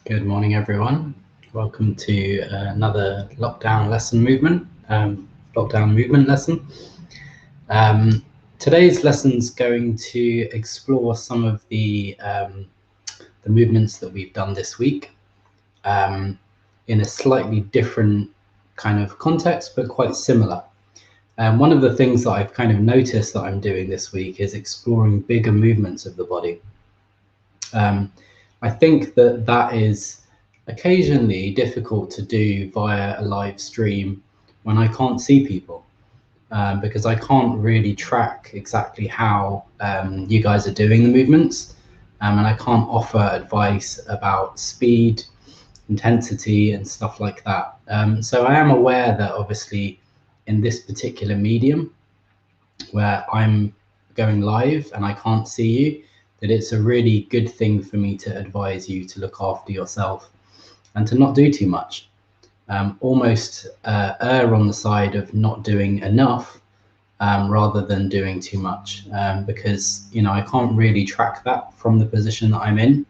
Good morning, everyone. Welcome to another lockdown movement lesson. Today's lesson is going to explore some of the movements that we've done this week in a slightly different kind of context, but quite similar. One of the things that I've kind of noticed that I'm doing this week is exploring bigger movements of the body. I think that is occasionally difficult to do via a live stream when I can't see people, because I can't really track exactly how you guys are doing the movements, and I can't offer advice about speed, intensity, and stuff like that. So I am aware that obviously in this particular medium where I'm going live and I can't see you, that it's a really good thing for me to advise you to look after yourself and to not do too much. Almost err on the side of not doing enough rather than doing too much, because I can't really track that from the position that I'm in.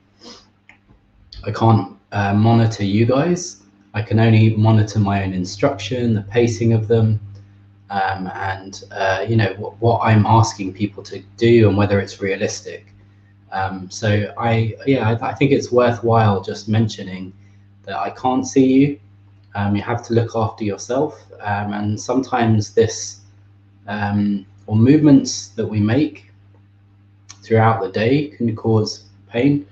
I can't monitor you guys. I can only monitor my own instruction, the pacing of them, and what I'm asking people to do and whether it's realistic. So I think it's worthwhile just mentioning that I can't see you. You have to look after yourself, and sometimes this or movements that we make throughout the day can cause pain.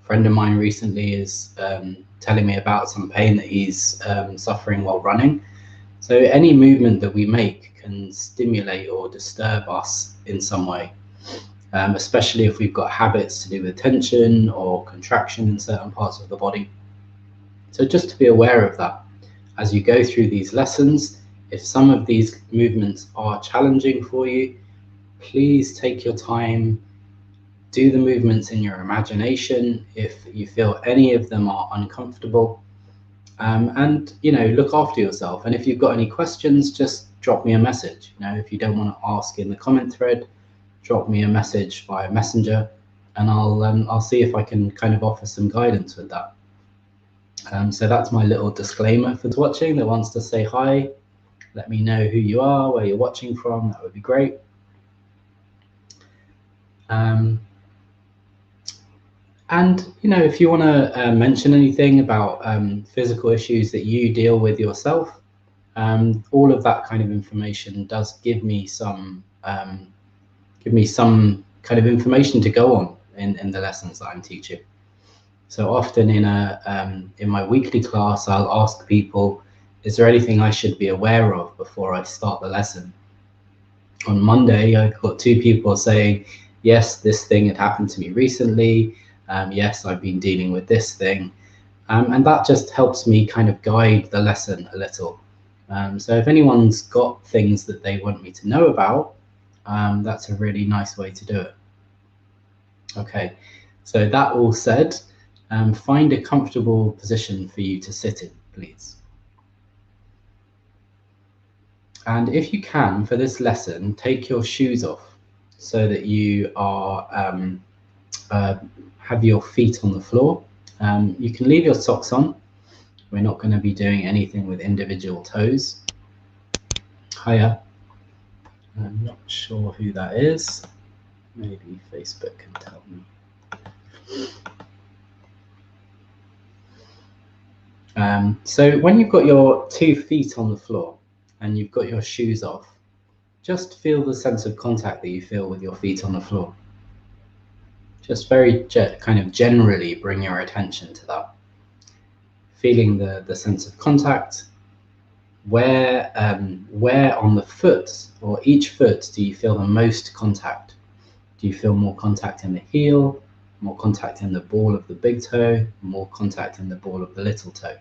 A friend of mine recently is telling me about some pain that he's suffering while running. So any movement that we make can stimulate or disturb us in some way. Especially if we've got habits to do with tension or contraction in certain parts of the body. So just to be aware of that as you go through these lessons. If some of these movements are challenging for you, please take your time, do the movements in your imagination if you feel any of them are uncomfortable, and look after yourself. And if you've got any questions, just drop me a message. If you don't want to ask in the comment thread, drop me a message via Messenger, and I'll see if I can kind of offer some guidance with that. So that's my little disclaimer for watching that wants to say hi. Let me know who you are, where you're watching from. That would be great. And if you want to mention anything about physical issues that you deal with yourself, all of that kind of information does give me some kind of information to go on in the lessons that I'm teaching. So often in my weekly class, I'll ask people, is there anything I should be aware of before I start the lesson? On Monday, I got 2 people saying, yes, this thing had happened to me recently. Yes, I've been dealing with this thing. And that just helps me kind of guide the lesson a little. So if anyone's got things that they want me to know about, that's a really nice way to do it. Okay, so that all said, find a comfortable position for you to sit in, please. And if you can, for this lesson, take your shoes off so that you are have your feet on the floor. You can leave your socks on. We're not going to be doing anything with individual toes. Hiya. I'm not sure who that is. Maybe Facebook can tell me. So when you've got your 2 feet on the floor and you've got your shoes off, just feel the sense of contact that you feel with your feet on the floor. Just very kind of generally bring your attention to that. Feeling the sense of contact. Where on the foot or each foot do you feel the most contact? Do you feel more contact in the heel, more contact in the ball of the big toe, more contact in the ball of the little toe?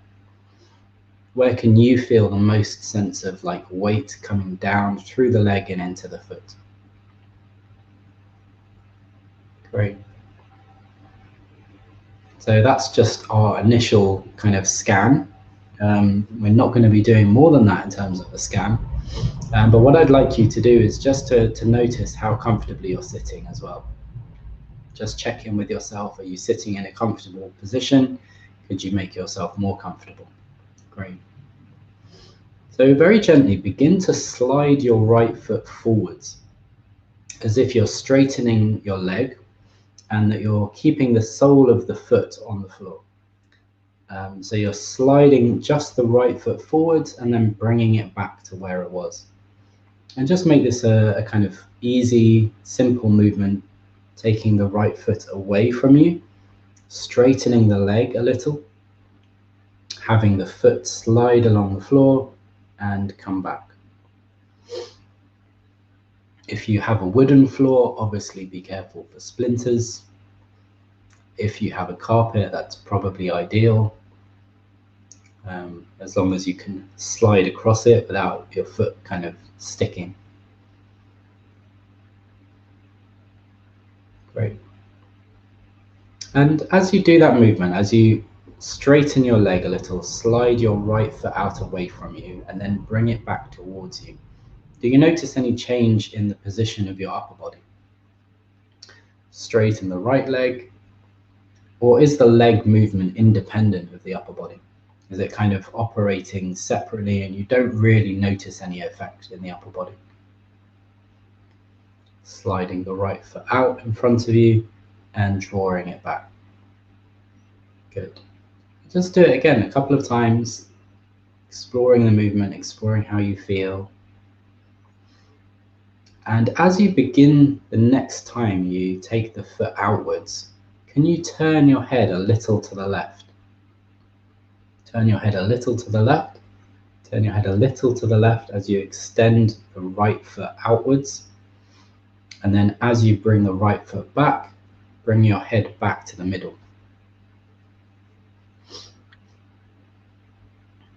Where can you feel the most sense of like weight coming down through the leg and into the foot? Great. So that's just our initial kind of scan. We're not going to be doing more than that in terms of a scan. But what I'd like you to do is just to notice how comfortably you're sitting as well. Just check in with yourself. Are you sitting in a comfortable position? Could you make yourself more comfortable? Great. So very gently begin to slide your right foot forwards, as if you're straightening your leg and that you're keeping the sole of the foot on the floor. So you're sliding just the right foot forwards and then bringing it back to where it was. And just make this a kind of easy, simple movement, taking the right foot away from you, straightening the leg a little, having the foot slide along the floor and come back. If you have a wooden floor, obviously be careful for splinters. If you have a carpet, that's probably ideal, as long as you can slide across it without your foot kind of sticking. Great. And as you do that movement, as you straighten your leg a little, slide your right foot out away from you and then bring it back towards you. Do you notice any change in the position of your upper body? Straighten the right leg, or is the leg movement independent of the upper body? Is it kind of operating separately and you don't really notice any effect in the upper body? Sliding the right foot out in front of you and drawing it back. Good. Just do it again a couple of times, exploring the movement, exploring how you feel. And as you begin the next time you take the foot outwards, can you turn your head a little to the left? Turn your head a little to the left. Turn your head a little to the left as you extend the right foot outwards. And then as you bring the right foot back, bring your head back to the middle.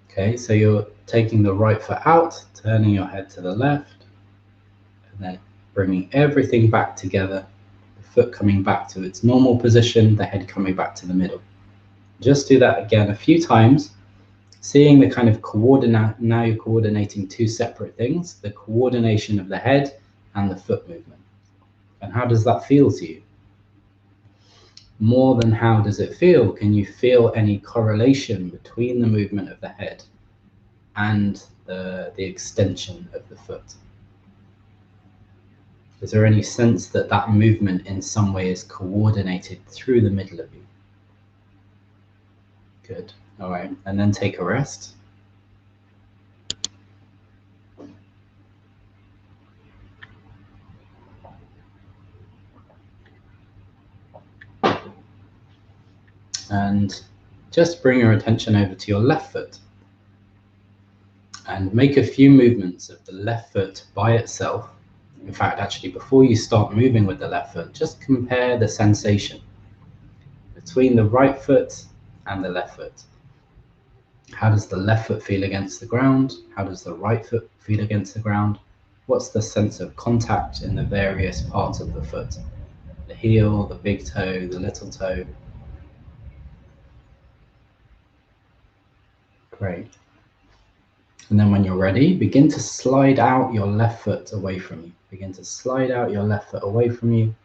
Okay, so you're taking the right foot out, turning your head to the left, and then bringing everything back together, the foot coming back to its normal position, the head coming back to the middle. Just do that again a few times, seeing the kind of coordinate. Now you're coordinating two separate things, the coordination of the head and the foot movement. And how does that feel to you? More than how does it feel, can you feel any correlation between the movement of the head and the extension of the foot? Is there any sense that that movement in some way is coordinated through the middle of you? Good. All right, and then take a rest. And just bring your attention over to your left foot and make a few movements of the left foot by itself. In fact, actually, before you start moving with the left foot, just compare the sensation between the right foot and the left foot. How does the left foot feel against the ground? How does the right foot feel against the ground? What's the sense of contact in the various parts of the foot? The heel, the big toe, the little toe. Great. And then when you're ready, begin to slide out your left foot away from you. Begin to slide out your left foot away from you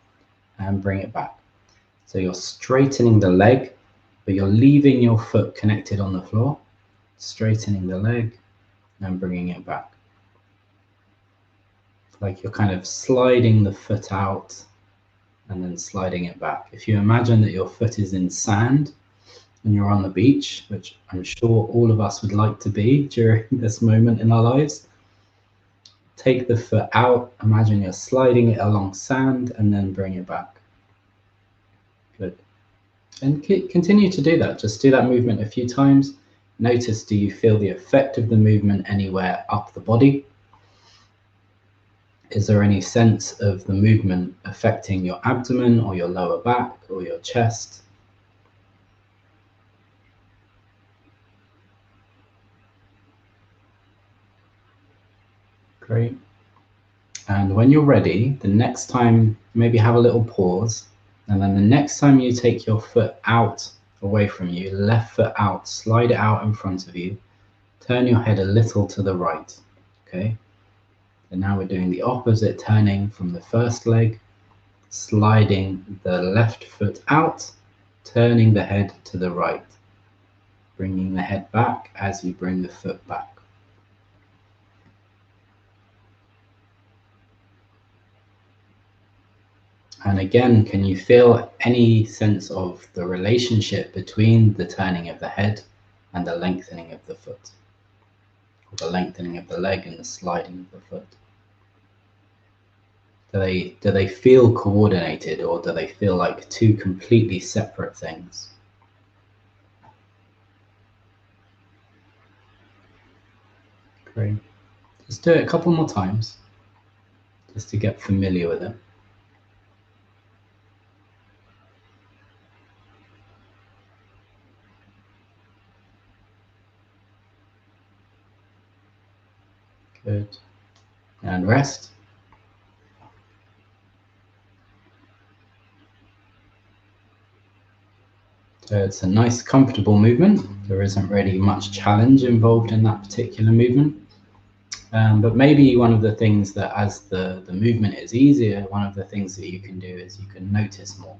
and bring it back. So you're straightening the leg, but you're leaving your foot connected on the floor, straightening the leg and bringing it back. Like you're kind of sliding the foot out and then sliding it back. If you imagine that your foot is in sand and you're on the beach, which I'm sure all of us would like to be during this moment in our lives, take the foot out, imagine you're sliding it along sand and then bring it back. Good. And continue to do that. Just do that movement a few times. Notice, do you feel the effect of the movement anywhere up the body? Is there any sense of the movement affecting your abdomen or your lower back or your chest? Great. And when you're ready, the next time, maybe have a little pause. And then the next time you take your foot out away from you, left foot out, slide it out in front of you, turn your head a little to the right. Okay. And now we're doing the opposite, turning from the first leg, sliding the left foot out, turning the head to the right. bringing the head back as you bring the foot back. And again, can you feel any sense of the relationship between the turning of the head and the lengthening of the foot? Or the lengthening of the leg and the sliding of the foot? Do they feel coordinated, or do they feel like two completely separate things? Great. Let's do it a couple more times, just to get familiar with it. Good. And rest. So it's a nice, comfortable movement. There isn't really much challenge involved in that particular movement. But maybe one of the things that, as the movement is easier, one of the things that you can do is you can notice more.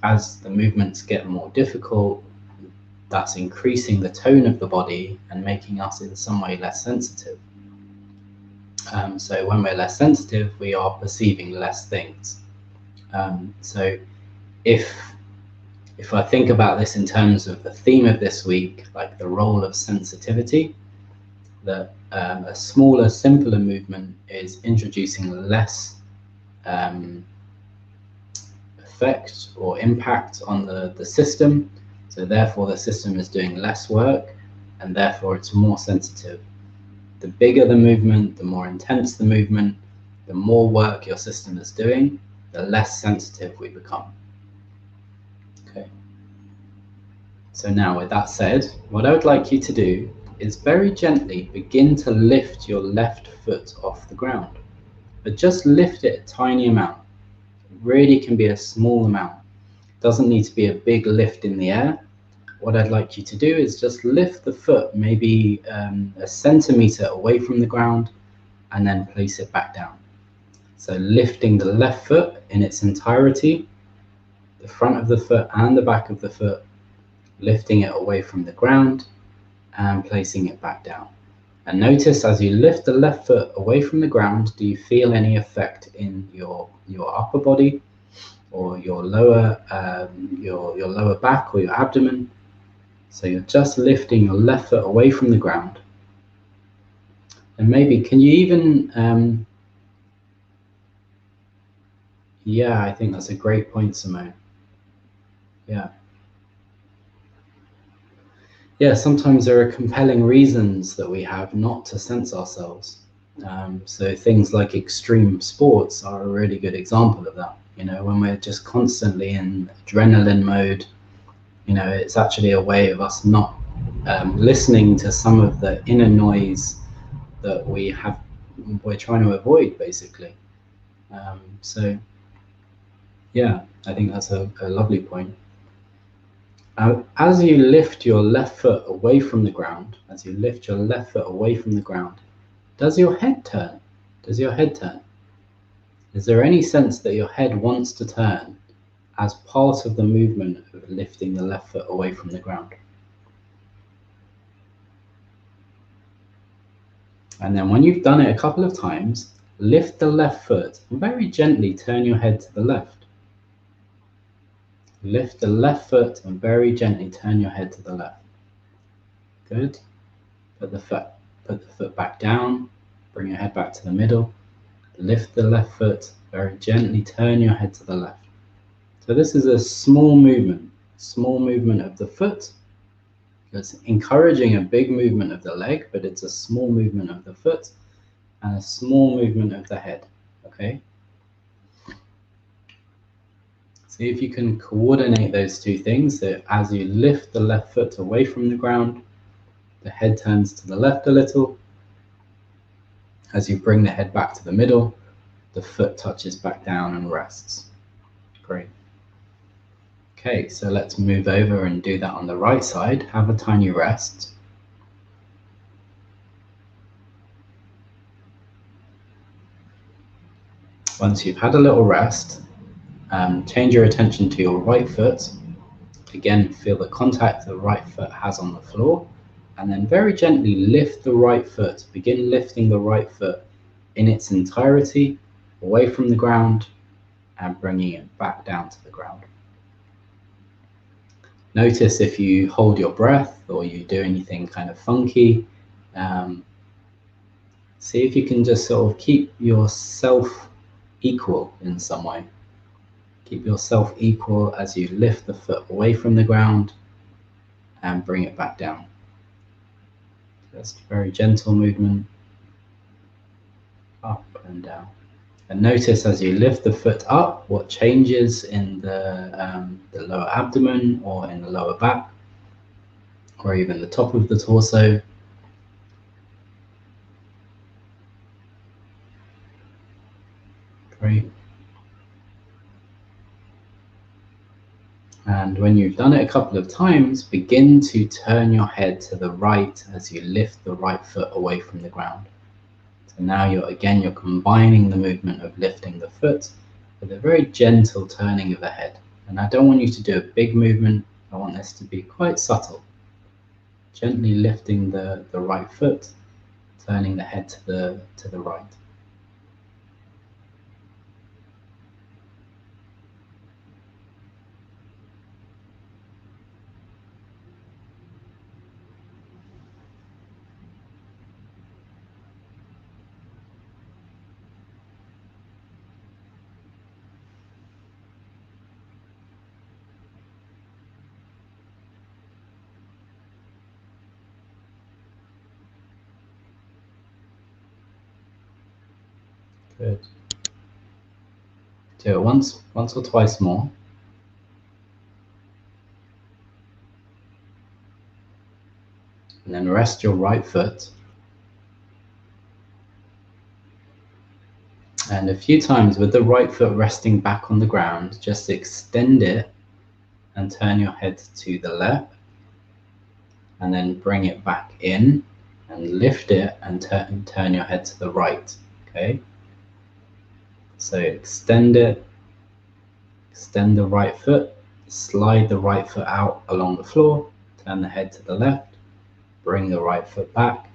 As the movements get more difficult, that's increasing the tone of the body and making us in some way less sensitive. So when we're less sensitive, we are perceiving less things. So if I think about this in terms of the theme of this week, like the role of sensitivity, that a smaller, simpler movement is introducing less effect or impact on the system. So therefore the system is doing less work, and therefore it's more sensitive. The bigger the movement, the more intense the movement, the more work your system is doing, the less sensitive we become. Okay. So now, with that said, what I would like you to do is very gently begin to lift your left foot off the ground, but just lift it a tiny amount. It really can be a small amount. It doesn't need to be a big lift in the air. What I'd like you to do is just lift the foot maybe a centimeter away from the ground and then place it back down. So lifting the left foot in its entirety, the front of the foot and the back of the foot, lifting it away from the ground and placing it back down. And notice as you lift the left foot away from the ground, do you feel any effect in your upper body or your lower back or your abdomen? So you're just lifting your left foot away from the ground. And maybe, can you even, yeah, I think that's a great point, Simone. Yeah. Yeah, sometimes there are compelling reasons that we have not to sense ourselves. So things like extreme sports are a really good example of that. You know, when we're just constantly in adrenaline mode, you know, it's actually a way of us not listening to some of the inner noise that we're trying to avoid, basically. So yeah, I think that's a lovely point. As you lift your left foot away from the ground, does your head turn? Does your head turn? Is there any sense that your head wants to turn as part of the movement of lifting the left foot away from the ground? And then when you've done it a couple of times, lift the left foot and very gently turn your head to the left. Lift the left foot and very gently turn your head to the left. Good. Put the foot back down, bring your head back to the middle. Lift the left foot, very gently turn your head to the left. So this is a small movement of the foot. It's encouraging a big movement of the leg, but it's a small movement of the foot and a small movement of the head, okay? See if you can coordinate those two things. So as you lift the left foot away from the ground, the head turns to the left a little. As you bring the head back to the middle, the foot touches back down and rests. Great. Okay, so let's move over and do that on the right side. Have a tiny rest. Once you've had a little rest, change your attention to your right foot. Again, feel the contact the right foot has on the floor, and then very gently lift the right foot. Begin lifting the right foot in its entirety away from the ground and bringing it back down to the ground. Notice if you hold your breath or you do anything kind of funky. See if you can just sort of keep yourself equal in some way. Keep yourself equal as you lift the foot away from the ground and bring it back down. Just very gentle movement, up and down. And notice as you lift the foot up, what changes in the lower abdomen or in the lower back, or even the top of the torso. Great. And when you've done it a couple of times, begin to turn your head to the right as you lift the right foot away from the ground. So now you're combining the movement of lifting the foot with a very gentle turning of the head. And I don't want you to do a big movement. I want this to be quite subtle. Gently lifting the right foot, turning the head to the right. Good. Do it once or twice more. And then rest your right foot. And a few times with the right foot resting back on the ground, just extend it and turn your head to the left. And then bring it back in and lift it and turn your head to the right. Okay? So extend it, extend the right foot, slide the right foot out along the floor, turn the head to the left, bring the right foot back,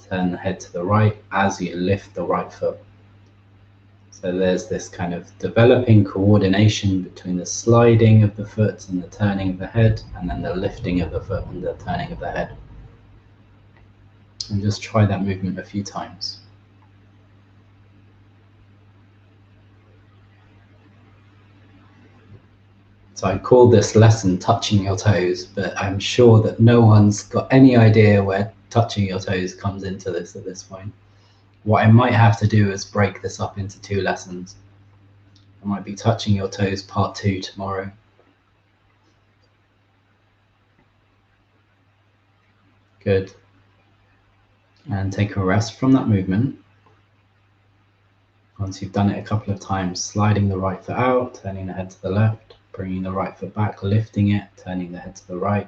turn the head to the right as you lift the right foot. So there's this kind of developing coordination between the sliding of the foot and the turning of the head, and then the lifting of the foot and the turning of the head. And just try that movement a few times. So I call this lesson touching your toes, but I'm sure that no one's got any idea where touching your toes comes into this at this point. What I might have to do is break this up into 2 lessons. I might be touching your toes part 2 tomorrow. Good. And take a rest from that movement. Once you've done it a couple of times, sliding the right foot out, turning the head to the left, bringing the right foot back, lifting it, turning the head to the right.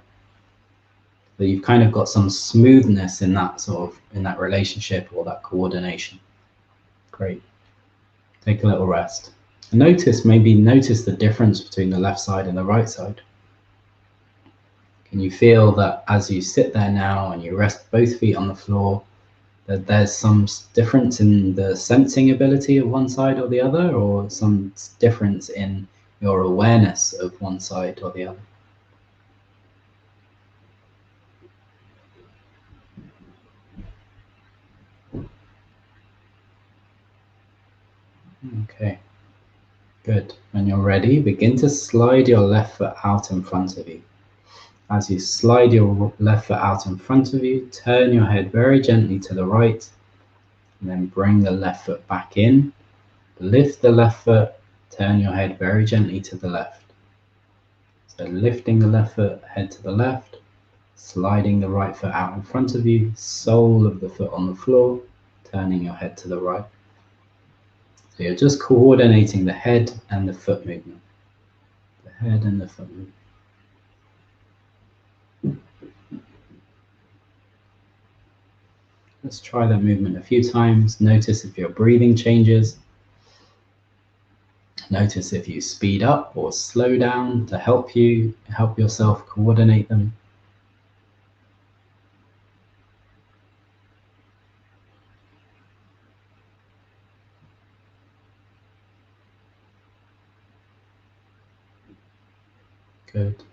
So you've kind of got some smoothness in that relationship or that coordination. Great. Take a little rest. And notice the difference between the left side and the right side. Can you feel that as you sit there now and you rest both feet on the floor, that there's some difference in the sensing ability of one side or the other, or some difference in your awareness of one side or the other? Okay, good. When you're ready, begin to slide your left foot out in front of you. As you slide your left foot out in front of you, turn your head very gently to the right, and then bring the left foot back in. Lift the left foot, turn your head very gently to the left. So lifting the left foot, head to the left, sliding the right foot out in front of you, sole of the foot on the floor, turning your head to the right. So you're just coordinating the head and the foot movement. The head and the foot movement. Let's try that movement a few times. Notice if your breathing changes. Notice if you speed up or slow down to help yourself coordinate them. Good.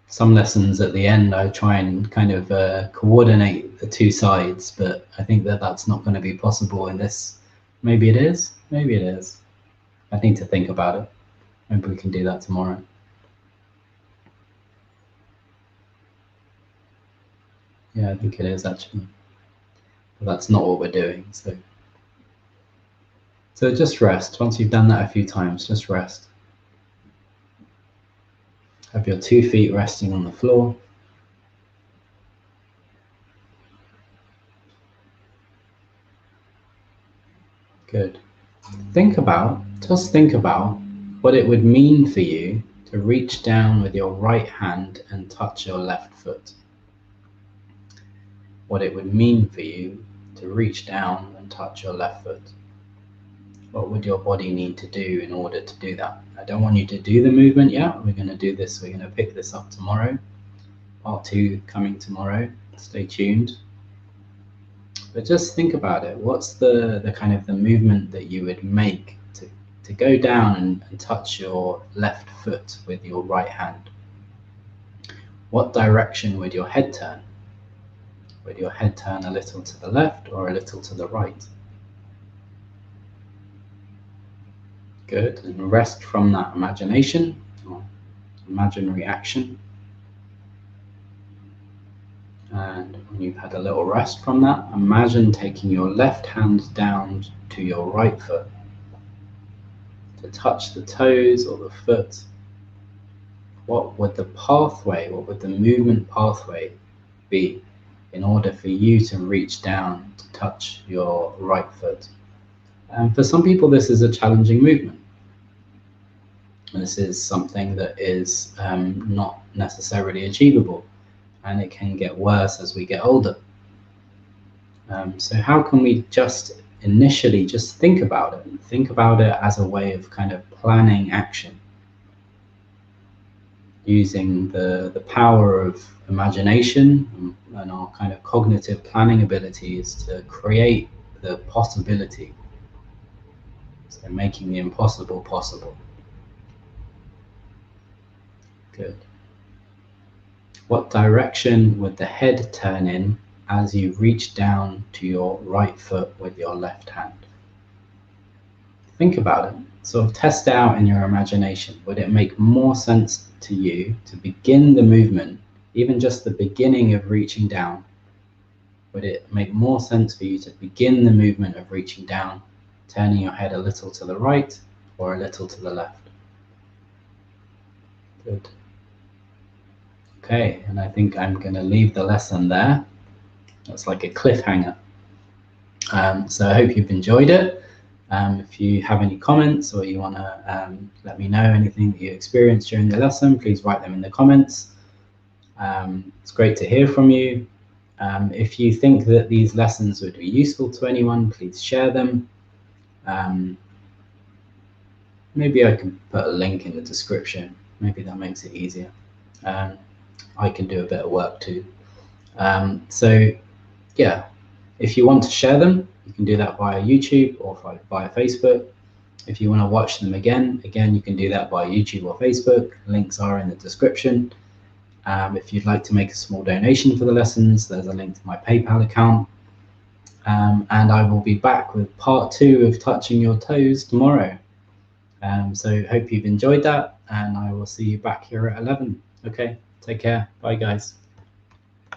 Some lessons at the end, I try and kind of coordinate the two sides, but I think that that's not going to be possible in this. Maybe it is. Maybe it is. I need to think about it. Maybe we can do that tomorrow. Yeah, I think it is actually. But that's not what we're doing. So just rest. Once you've done that a few times, just rest. Have your 2 feet resting on the floor. Good. Just think about what it would mean for you to reach down with your right hand and touch your left foot. What it would mean for you to reach down and touch your left foot. What would your body need to do in order to do that? I don't want you to do the movement yet. We're going to do this. We're going to pick this up tomorrow. Part 2 coming tomorrow. Stay tuned. But just think about it. What's the kind of the movement that you would make to go down and touch your left foot with your right hand? What direction would your head turn? Would your head turn a little to the left or a little to the right? Good, and rest from that imagination or imaginary action. And when you've had a little rest from that, imagine taking your left hand down to your right foot to touch the toes or the foot. What would the movement pathway be in order for you to reach down to touch your right foot? And for some people, this is a challenging movement. And this is something that is not necessarily achievable, and it can get worse as we get older. So how can we just initially just think about it, and think about it as a way of kind of planning action, using the power of imagination and our kind of cognitive planning abilities to create the possibility, so making the impossible possible. Good. What direction would the head turn in as you reach down to your right foot with your left hand? Think about it. Sort of test it out in your imagination. Would it make more sense to you to begin the movement, even just the beginning of reaching down? Would it make more sense for you to begin the movement of reaching down, turning your head a little to the right or a little to the left? Good. Okay, and I think I'm going to leave the lesson there. That's like a cliffhanger. So I hope you've enjoyed it. If you have any comments or you want to let me know anything that you experienced during the lesson, please write them in the comments. It's great to hear from you. If you think that these lessons would be useful to anyone, please share them. Maybe I can put a link in the description. Maybe that makes it easier. I can do a bit of work too. So yeah, if you want to share them, you can do that via YouTube or via Facebook. If you want to watch them again, you can do that via YouTube or Facebook. Links are in the description. If you'd like to make a small donation for the lessons, there's a link to my PayPal account. And I will be back with part 2 of Touching Your Toes tomorrow. So hope you've enjoyed that, and I will see you back here at 11. Okay, take care. Bye, guys.